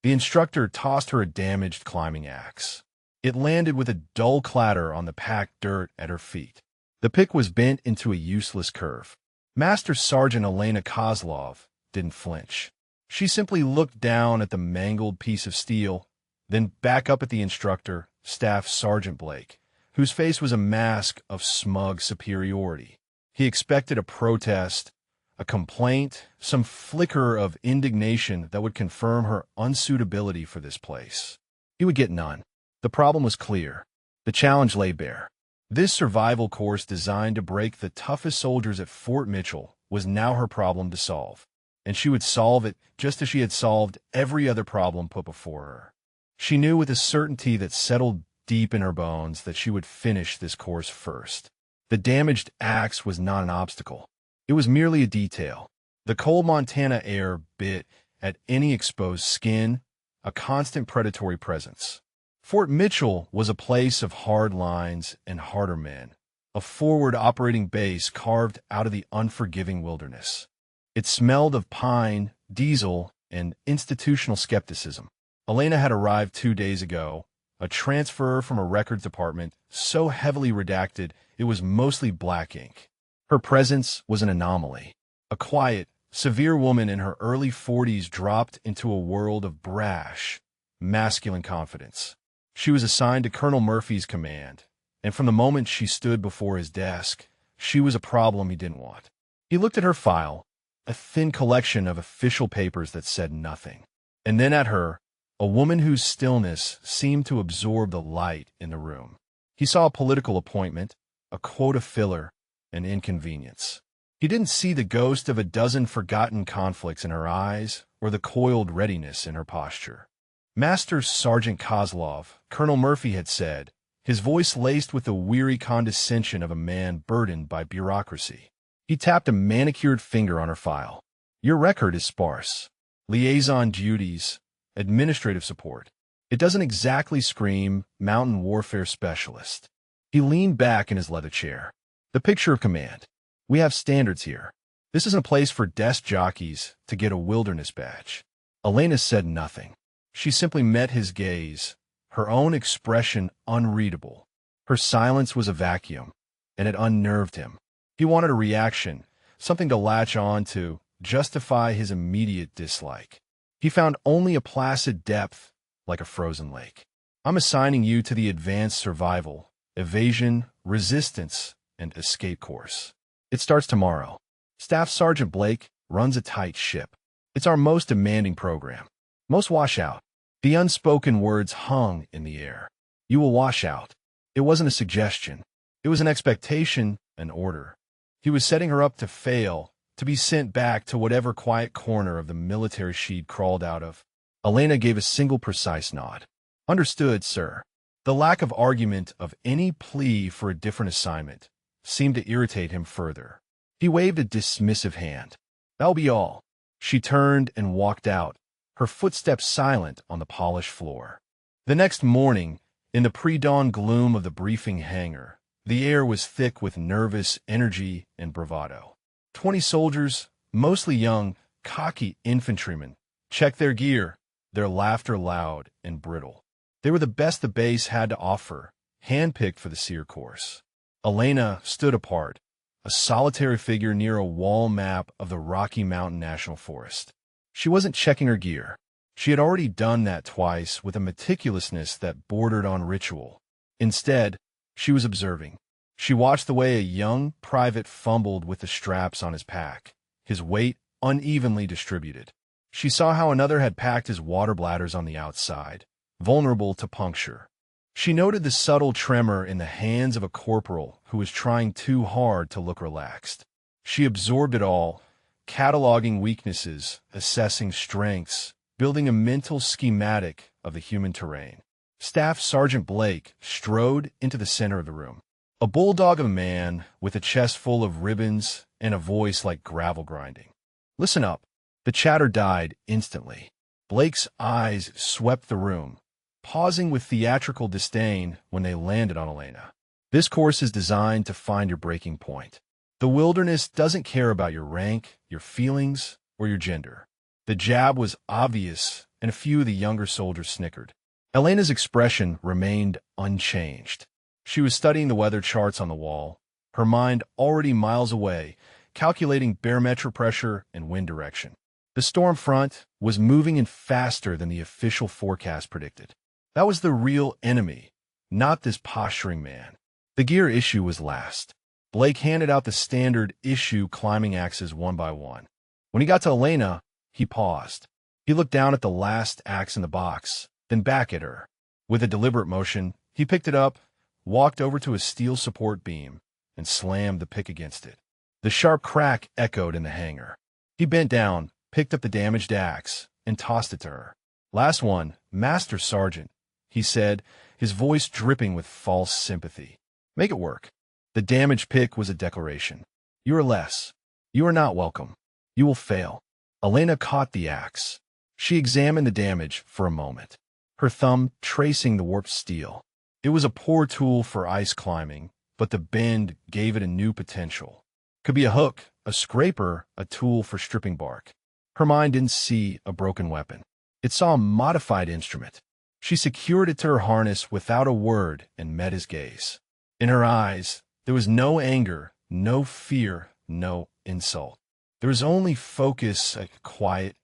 The instructor tossed her a damaged climbing axe. It landed with a dull clatter on the packed dirt at her feet. The pick was bent into a useless curve. Master Sergeant Elena Kozlov didn't flinch. She simply looked down at the mangled piece of steel, then back up at the instructor, Staff Sergeant Blake, whose face was a mask of smug superiority. He expected a protest, a complaint, some flicker of indignation that would confirm her unsuitability for this place. He would get none. The problem was clear. The challenge lay bare. This survival course designed to break the toughest soldiers at Fort Mitchell was now her problem to solve, and she would solve it just as she had solved every other problem put before her. She knew with a certainty that settled deep in her bones that she would finish this course first. The damaged axe was not an obstacle. It was merely a detail. The cold Montana air bit at any exposed skin, a constant predatory presence. Fort Mitchell was a place of hard lines and harder men, a forward operating base carved out of the unforgiving wilderness. It smelled of pine, diesel, and institutional skepticism. Elena had arrived 2 days ago, a transfer from a records department so heavily redacted it was mostly black ink. Her presence was an anomaly. A quiet, severe woman in her early 40s dropped into a world of brash, masculine confidence. She was assigned to Colonel Murphy's command, and from the moment she stood before his desk, she was a problem he didn't want. He looked at her file, a thin collection of official papers that said nothing, and then at her, a woman whose stillness seemed to absorb the light in the room. He saw a political appointment, a quota filler, an inconvenience. He didn't see the ghost of a dozen forgotten conflicts in her eyes or the coiled readiness in her posture. Master Sergeant Kozlov, Colonel Murphy had said, his voice laced with the weary condescension of a man burdened by bureaucracy. He tapped a manicured finger on her file. Your record is sparse. Liaison duties, administrative support. It doesn't exactly scream mountain warfare specialist. He leaned back in his leather chair. The picture of command. We have standards here. This isn't a place for desk jockeys to get a wilderness badge. Elena said nothing. She simply met his gaze, her own expression unreadable. Her silence was a vacuum, and it unnerved him. He wanted a reaction, something to latch on to, justify his immediate dislike. He found only a placid depth, like a frozen lake. I'm assigning you to the advanced survival, evasion, resistance, and escape course. It starts tomorrow. Staff Sergeant Blake runs a tight ship. It's our most demanding program. Most wash out. The unspoken words hung in the air. You will wash out. It wasn't a suggestion. It was an expectation, an order. He was setting her up to fail, to be sent back to whatever quiet corner of the military she'd crawled out of. Elena gave a single precise nod. Understood, sir. The lack of argument of any plea for a different assignment seemed to irritate him further. He waved a dismissive hand. That'll be all. She turned and walked out, her footsteps silent on the polished floor. The next morning, in the pre-dawn gloom of the briefing hangar, the air was thick with nervous energy and bravado. 20 soldiers, mostly young, cocky infantrymen, checked their gear, their laughter loud and brittle. They were the best the base had to offer, handpicked for the SEER course. Elena stood apart, a solitary figure near a wall map of the Rocky Mountain National Forest. She wasn't checking her gear. She had already done that twice with a meticulousness that bordered on ritual. Instead, she was observing. She watched the way a young private fumbled with the straps on his pack, his weight unevenly distributed. She saw how another had packed his water bladders on the outside, vulnerable to puncture. She noted the subtle tremor in the hands of a corporal who was trying too hard to look relaxed. She absorbed it all, cataloging weaknesses, assessing strengths, building a mental schematic of the human terrain. Staff Sergeant Blake strode into the center of the room. A bulldog of a man with a chest full of ribbons and a voice like gravel grinding. Listen up. The chatter died instantly. Blake's eyes swept the room, pausing with theatrical disdain when they landed on Elena. This course is designed to find your breaking point. The wilderness doesn't care about your rank, your feelings, or your gender. The jab was obvious and a few of the younger soldiers snickered. Elena's expression remained unchanged. She was studying the weather charts on the wall, her mind already miles away, calculating barometric pressure and wind direction. The storm front was moving in faster than the official forecast predicted. That was the real enemy, not this posturing man. The gear issue was last. Blake handed out the standard issue climbing axes one by one. When he got to Elena, he paused. He looked down at the last axe in the box, then back at her. With a deliberate motion, he picked it up, walked over to a steel support beam, and slammed the pick against it. The sharp crack echoed in the hangar. He bent down, picked up the damaged axe, and tossed it to her. "Last one, Master Sergeant," he said, his voice dripping with false sympathy. "Make it work." The damaged pick was a declaration. "You are less. You are not welcome. You will fail." Elena caught the axe. She examined the damage for a moment, her thumb tracing the warped steel. It was a poor tool for ice climbing, but the bend gave it a new potential. Could be a hook, a scraper, a tool for stripping bark. Her mind didn't see a broken weapon. It saw a modified instrument. She secured it to her harness without a word and met his gaze. In her eyes, there was no anger, no fear, no insult. There was only focus, a quiet,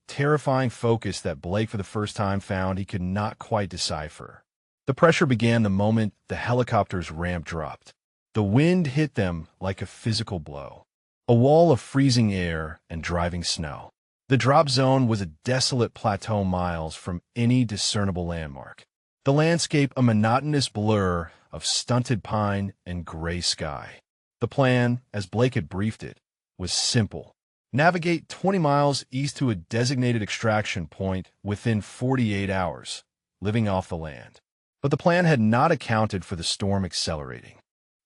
terrifying focus that Blake for the first time found he could not quite decipher. The pressure began the moment the helicopter's ramp dropped. The wind hit them like a physical blow. A wall of freezing air and driving snow. The drop zone was a desolate plateau miles from any discernible landmark. The landscape a monotonous blur of stunted pine and gray sky. The plan, as Blake had briefed it, was simple. Navigate 20 miles east to a designated extraction point within 48 hours, living off the land. But the plan had not accounted for the storm accelerating.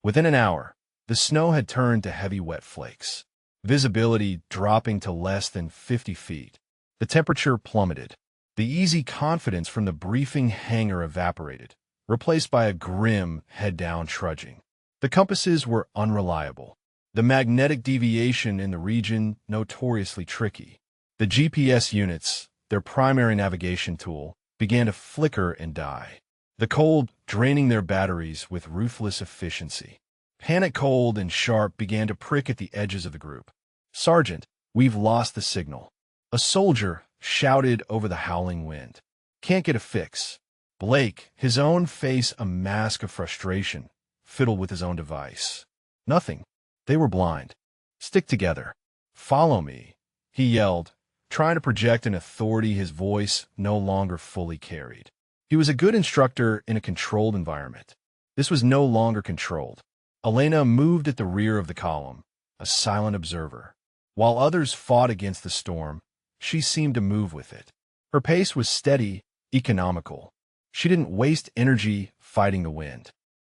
Within an hour, the snow had turned to heavy wet flakes, visibility dropping to less than 50 feet. The temperature plummeted. The easy confidence from the briefing hangar evaporated, replaced by a grim, head-down trudging. The compasses were unreliable. The magnetic deviation in the region notoriously tricky. The GPS units, their primary navigation tool, began to flicker and die. The cold draining their batteries with ruthless efficiency. Panic cold and sharp began to prick at the edges of the group. "Sergeant, we've lost the signal." A soldier shouted over the howling wind. "Can't get a fix." Blake, his own face a mask of frustration, fiddled with his own device. "Nothing. They were blind. Stick together. Follow me," he yelled, trying to project an authority his voice no longer fully carried. He was a good instructor in a controlled environment. This was no longer controlled. Elena moved at the rear of the column, a silent observer. While others fought against the storm, she seemed to move with it. Her pace was steady, economical. She didn't waste energy fighting the wind.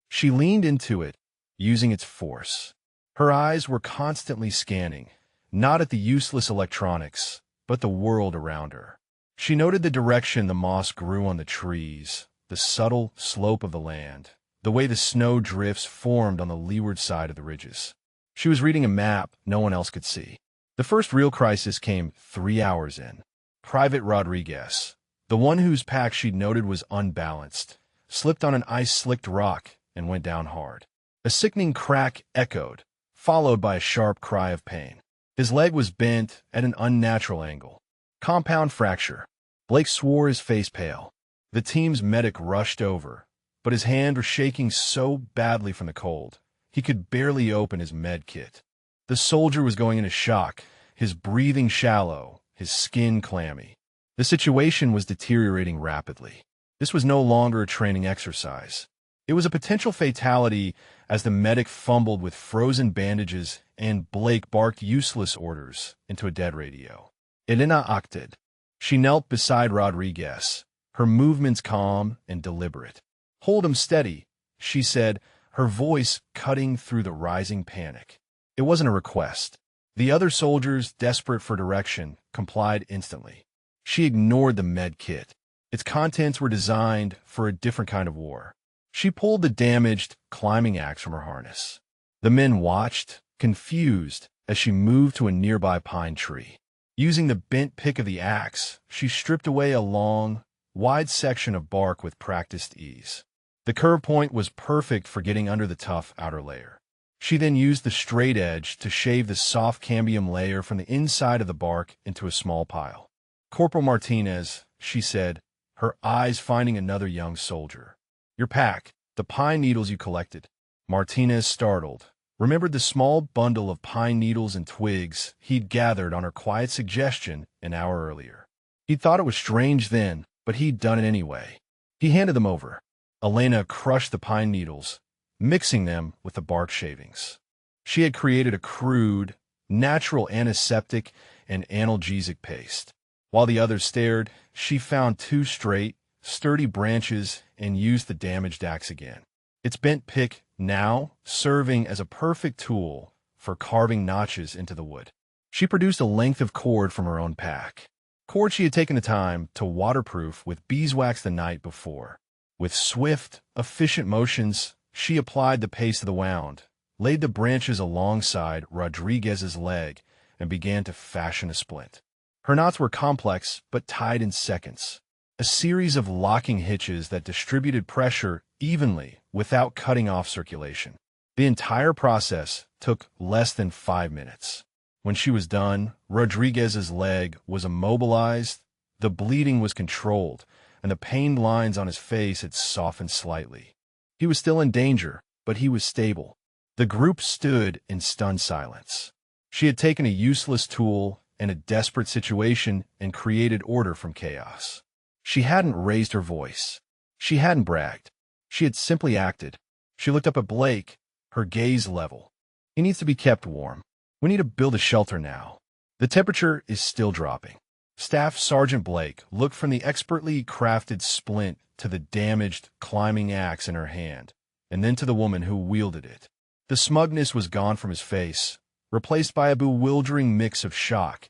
She leaned into it, using its force. Her eyes were constantly scanning, not at the useless electronics, but the world around her. She noted the direction the moss grew on the trees, the subtle slope of the land, the way the snow drifts formed on the leeward side of the ridges. She was reading a map no one else could see. The first real crisis came 3 hours in. Private Rodriguez, the one whose pack she'd noted was unbalanced, slipped on an ice-slicked rock and went down hard. A sickening crack echoed, followed by a sharp cry of pain. His leg was bent at an unnatural angle. Compound fracture. Blake swore his face pale. The team's medic rushed over, but his hand was shaking so badly from the cold, he could barely open his med kit. The soldier was going into shock, his breathing shallow, his skin clammy. The situation was deteriorating rapidly. This was no longer a training exercise. It was a potential fatality as the medic fumbled with frozen bandages and Blake barked useless orders into a dead radio. Elena acted. She knelt beside Rodriguez, her movements calm and deliberate. "Hold him steady," she said, her voice cutting through the rising panic. It wasn't a request. The other soldiers, desperate for direction, complied instantly. She ignored the med kit. Its contents were designed for a different kind of war. She pulled the damaged climbing axe from her harness. The men watched, confused, as she moved to a nearby pine tree. Using the bent pick of the axe, she stripped away a long, wide section of bark with practiced ease. The curve point was perfect for getting under the tough outer layer. She then used the straight edge to shave the soft cambium layer from the inside of the bark into a small pile. "Corporal Martinez," she said, her eyes finding another young soldier. "Your pack, the pine needles you collected." Martinez, startled, remembered the small bundle of pine needles and twigs he'd gathered on her quiet suggestion an hour earlier. He'd thought it was strange then, but he'd done it anyway. He handed them over. Elena crushed the pine needles, mixing them with the bark shavings. She had created a crude, natural antiseptic and analgesic paste. While the others stared, she found 2 straight, sturdy branches and used the damaged axe again. Its bent pick now serving as a perfect tool for carving notches into the wood. She produced a length of cord from her own pack. Cord she had taken the time to waterproof with beeswax the night before. With swift, efficient motions, she applied the paste to the wound, laid the branches alongside Rodriguez's leg, and began to fashion a splint. Her knots were complex but tied in seconds, a series of locking hitches that distributed pressure evenly without cutting off circulation. The entire process took less than 5 minutes. When she was done, Rodriguez's leg was immobilized, the bleeding was controlled, and the pained lines on his face had softened slightly. He was still in danger, but he was stable. The group stood in stunned silence. She had taken a useless tool in a desperate situation and created order from chaos. She hadn't raised her voice. She hadn't bragged. She had simply acted. She looked up at Blake, her gaze level. "He needs to be kept warm. We need to build a shelter now. The temperature is still dropping." Staff Sergeant Blake looked from the expertly crafted splint to the damaged climbing axe in her hand, and then to the woman who wielded it. The smugness was gone from his face, replaced by a bewildering mix of shock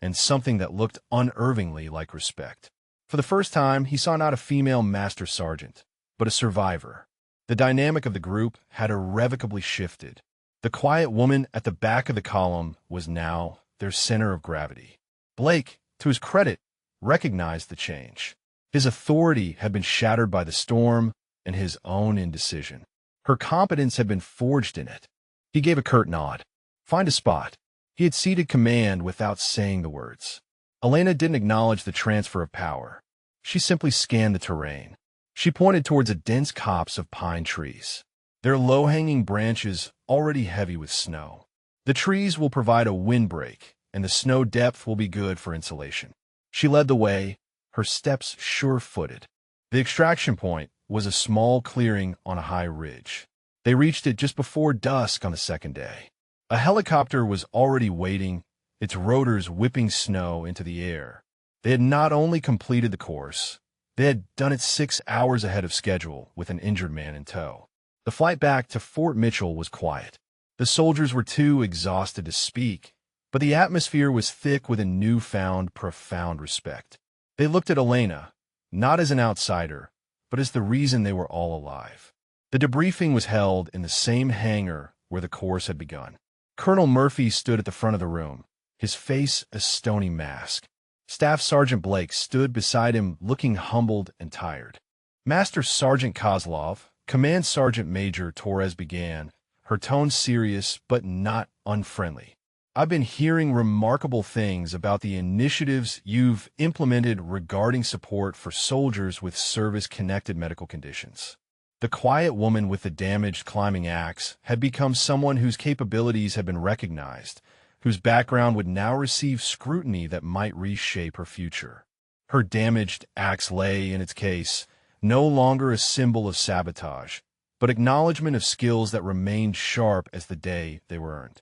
and something that looked unervingly like respect. For the first time, he saw not a female master sergeant, but a survivor. The dynamic of the group had irrevocably shifted. The quiet woman at the back of the column was now their center of gravity. Blake, to his credit, recognized the change. His authority had been shattered by the storm and his own indecision. Her competence had been forged in it. He gave a curt nod. "Find a spot." He had ceded command without saying the words. Elena didn't acknowledge the transfer of power. She simply scanned the terrain. She pointed towards a dense copse of pine trees, their low-hanging branches already heavy with snow. "The trees will provide a windbreak, and the snow depth will be good for insulation." She led the way, her steps sure-footed. The extraction point was a small clearing on a high ridge. They reached it just before dusk on the second day. A helicopter was already waiting, its rotors whipping snow into the air. They had not only completed the course, they had done it 6 hours ahead of schedule with an injured man in tow. The flight back to Fort Mitchell was quiet. The soldiers were too exhausted to speak, but the atmosphere was thick with a newfound, profound respect. They looked at Elena, not as an outsider, but as the reason they were all alive. The debriefing was held in the same hangar where the course had begun. Colonel Murphy stood at the front of the room, his face a stony mask. Staff Sergeant Blake stood beside him looking humbled and tired. Master Sergeant Kozlov, Command Sergeant Major Torres began, her tone serious but not unfriendly. "I've been hearing remarkable things about the initiatives you've implemented regarding support for soldiers with service-connected medical conditions." The quiet woman with the damaged climbing axe had become someone whose capabilities had been recognized, whose background would now receive scrutiny that might reshape her future. Her damaged axe lay, in its case, no longer a symbol of sabotage, but acknowledgement of skills that remained sharp as the day they were earned.